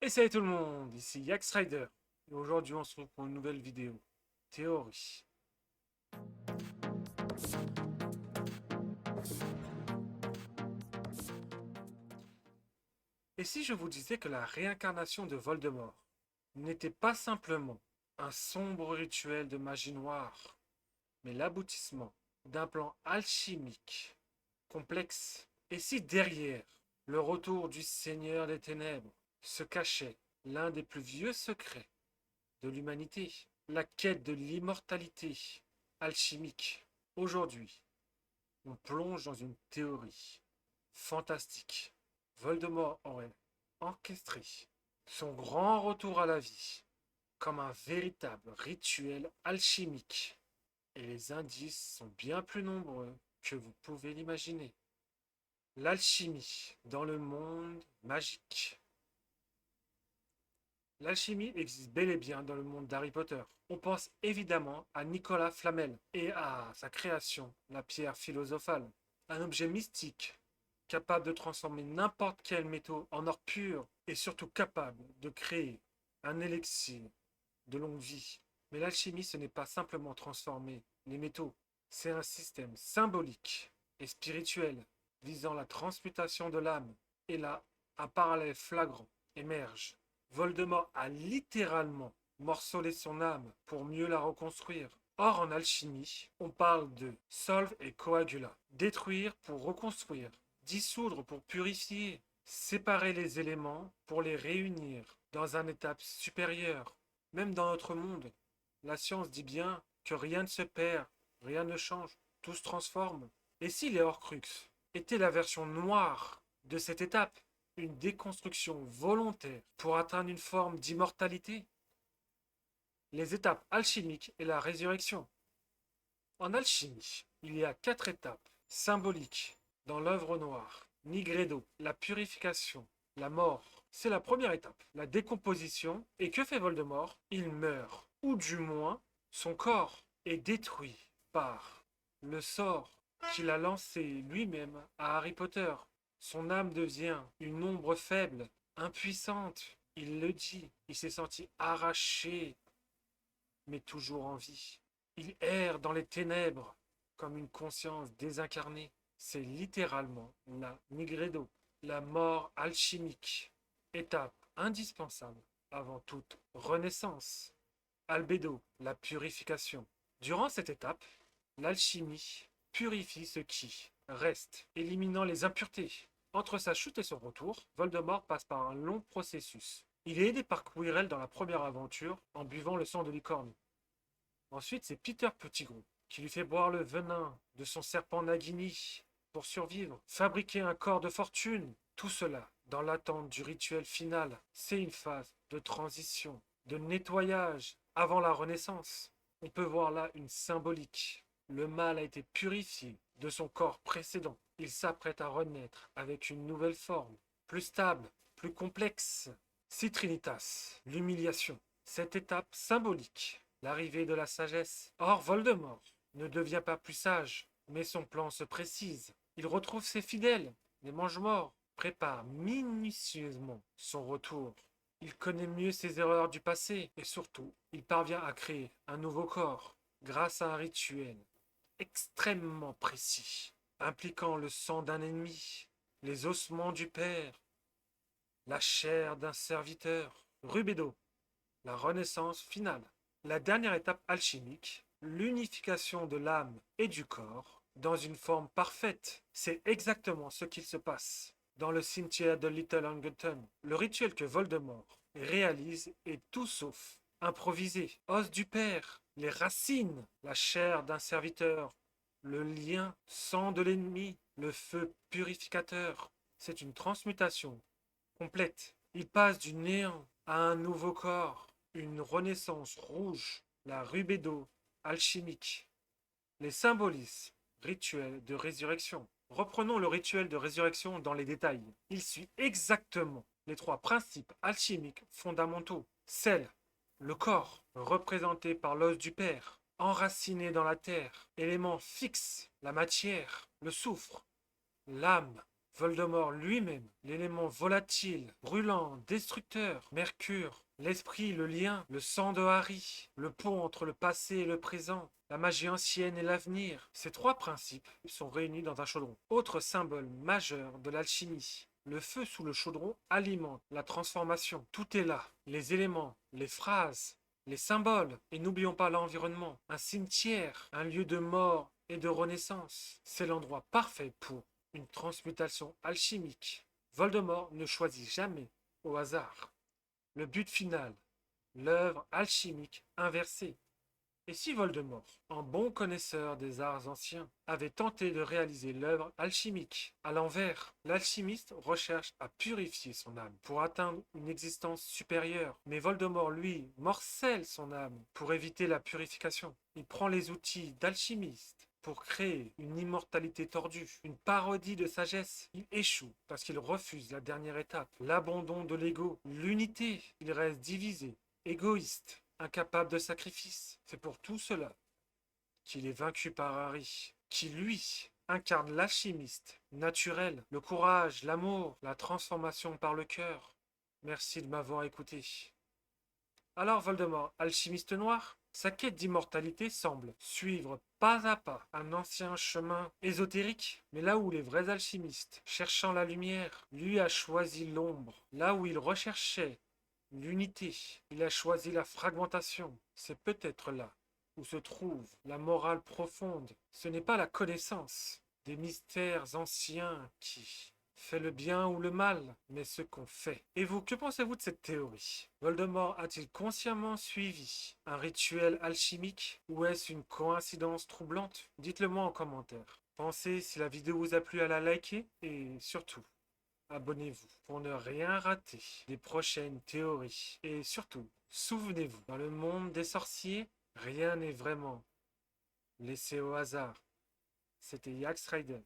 Et salut tout le monde, ici Yax Rider. Et aujourd'hui on se retrouve pour une nouvelle vidéo. Théorie. Et si je vous disais que la réincarnation de Voldemort n'était pas simplement un sombre rituel de magie noire, mais l'aboutissement d'un plan alchimique complexe? Et si derrière le retour du Seigneur des Ténèbres se cachait l'un des plus vieux secrets de l'humanité, la quête de l'immortalité alchimique? Aujourd'hui, on plonge dans une théorie fantastique. Voldemort aurait orchestré son grand retour à la vie comme un véritable rituel alchimique. Et les indices sont bien plus nombreux que vous pouvez l'imaginer. L'alchimie dans le monde magique. L'alchimie existe bel et bien dans le monde d'Harry Potter. On pense évidemment à Nicolas Flamel et à sa création, la pierre philosophale. Un objet mystique, capable de transformer n'importe quel métaux en or pur et surtout capable de créer un élixir de longue vie. Mais l'alchimie, ce n'est pas simplement transformer les métaux, c'est un système symbolique et spirituel visant la transmutation de l'âme. Et là, un parallèle flagrant émerge. Voldemort a littéralement morcelé son âme pour mieux la reconstruire. Or, en alchimie, on parle de solve et coagula. Détruire pour reconstruire, dissoudre pour purifier, séparer les éléments pour les réunir dans un étape supérieure. Même dans notre monde, la science dit bien que rien ne se perd, rien ne change, tout se transforme. Et si les Horcruxes étaient la version noire de cette étape, une déconstruction volontaire pour atteindre une forme d'immortalité? Les étapes alchimiques et la résurrection. En alchimie, il y a 4 étapes symboliques dans l'œuvre noire. Nigredo, la purification, la mort. C'est la première étape, la décomposition. Et que fait Voldemort? Il meurt. Ou du moins, son corps est détruit par le sort qu'il a lancé lui-même à Harry Potter. Son âme devient une ombre faible, impuissante. Il le dit, il s'est senti arraché, mais toujours en vie. Il erre dans les ténèbres comme une conscience désincarnée. C'est littéralement la Nigredo, la mort alchimique, étape indispensable avant toute renaissance. Albedo, la purification. Durant cette étape, l'alchimie purifie ce qui reste, éliminant les impuretés. Entre sa chute et son retour, Voldemort passe par un long processus. Il est aidé par Quirrell dans la première aventure en buvant le sang de licorne. Ensuite, c'est Peter Pettigrew qui lui fait boire le venin de son serpent Nagini pour survivre, fabriquer un corps de fortune. Tout cela dans l'attente du rituel final. C'est une phase de transition, de nettoyage avant la renaissance. On peut voir là une symbolique. Le mal a été purifié de son corps précédent. Il s'apprête à renaître avec une nouvelle forme, plus stable, plus complexe. Citrinitas, l'humiliation. Cette étape symbolique, l'arrivée de la sagesse. Or, Voldemort ne devient pas plus sage, mais son plan se précise. Il retrouve ses fidèles, les mange-morts, prépare minutieusement son retour. Il connaît mieux ses erreurs du passé et surtout, il parvient à créer un nouveau corps grâce à un rituel extrêmement précis, impliquant le sang d'un ennemi, les ossements du père, la chair d'un serviteur. Rubedo, la renaissance finale. La dernière étape alchimique, l'unification de l'âme et du corps dans une forme parfaite. C'est exactement ce qu'il se passe dans le cimetière de Little Angleton. Le rituel que Voldemort réalise est tout sauf improvisé. Os du père, les racines, la chair d'un serviteur, le lien, sang de l'ennemi, le feu purificateur. C'est une transmutation complète. Il passe du néant à un nouveau corps, une renaissance rouge, la rubédo alchimique. Les symbolismes rituels de résurrection. Reprenons le rituel de résurrection dans les détails. Il suit exactement les 3 principes alchimiques fondamentaux. Sel, le corps, représenté par l'os du père, enraciné dans la terre. Élément fixe, la matière, le soufre, l'âme, Voldemort lui-même, l'élément volatile, brûlant, destructeur, Mercure, l'esprit, le lien, le sang de Harry, le pont entre le passé et le présent, la magie ancienne et l'avenir. Ces trois principes sont réunis dans un chaudron. Autre symbole majeur de l'alchimie. Le feu sous le chaudron alimente la transformation. Tout est là. Les éléments, les phrases, les symboles. Et n'oublions pas l'environnement. Un cimetière, un lieu de mort et de renaissance. C'est l'endroit parfait pour une transmutation alchimique. Voldemort ne choisit jamais au hasard. Le but final, l'œuvre alchimique inversée. Et si Voldemort, en bon connaisseur des arts anciens, avait tenté de réaliser l'œuvre alchimique à l'envers, l'alchimiste recherche à purifier son âme pour atteindre une existence supérieure. Mais Voldemort, lui, morcelle son âme pour éviter la purification. Il prend les outils d'alchimiste pour créer une immortalité tordue, une parodie de sagesse. Il échoue parce qu'il refuse la dernière étape, l'abandon de l'ego, l'unité. Il reste divisé, égoïste, incapable de sacrifice. C'est pour tout cela qu'il est vaincu par Harry, qui lui incarne l'alchimiste naturel, le courage, l'amour, la transformation par le cœur. Merci de m'avoir écouté. Alors Voldemort, alchimiste noir, sa quête d'immortalité semble suivre pas à pas un ancien chemin ésotérique, mais là où les vrais alchimistes, cherchant la lumière, lui a choisi l'ombre, là où il recherchait l'unité, il a choisi la fragmentation. C'est peut-être là où se trouve la morale profonde. Ce n'est pas la connaissance des mystères anciens qui fait le bien ou le mal, mais ce qu'on fait. Et vous, que pensez-vous de cette théorie? Voldemort a-t-il consciemment suivi un rituel alchimique ou est-ce une coïncidence troublante? Dites-le moi en commentaire. Pensez, si la vidéo vous a plu, à la liker et surtout, abonnez-vous pour ne rien rater des prochaines théories. Et surtout, souvenez-vous, dans le monde des sorciers, rien n'est vraiment laissé au hasard. C'était Yax Rider.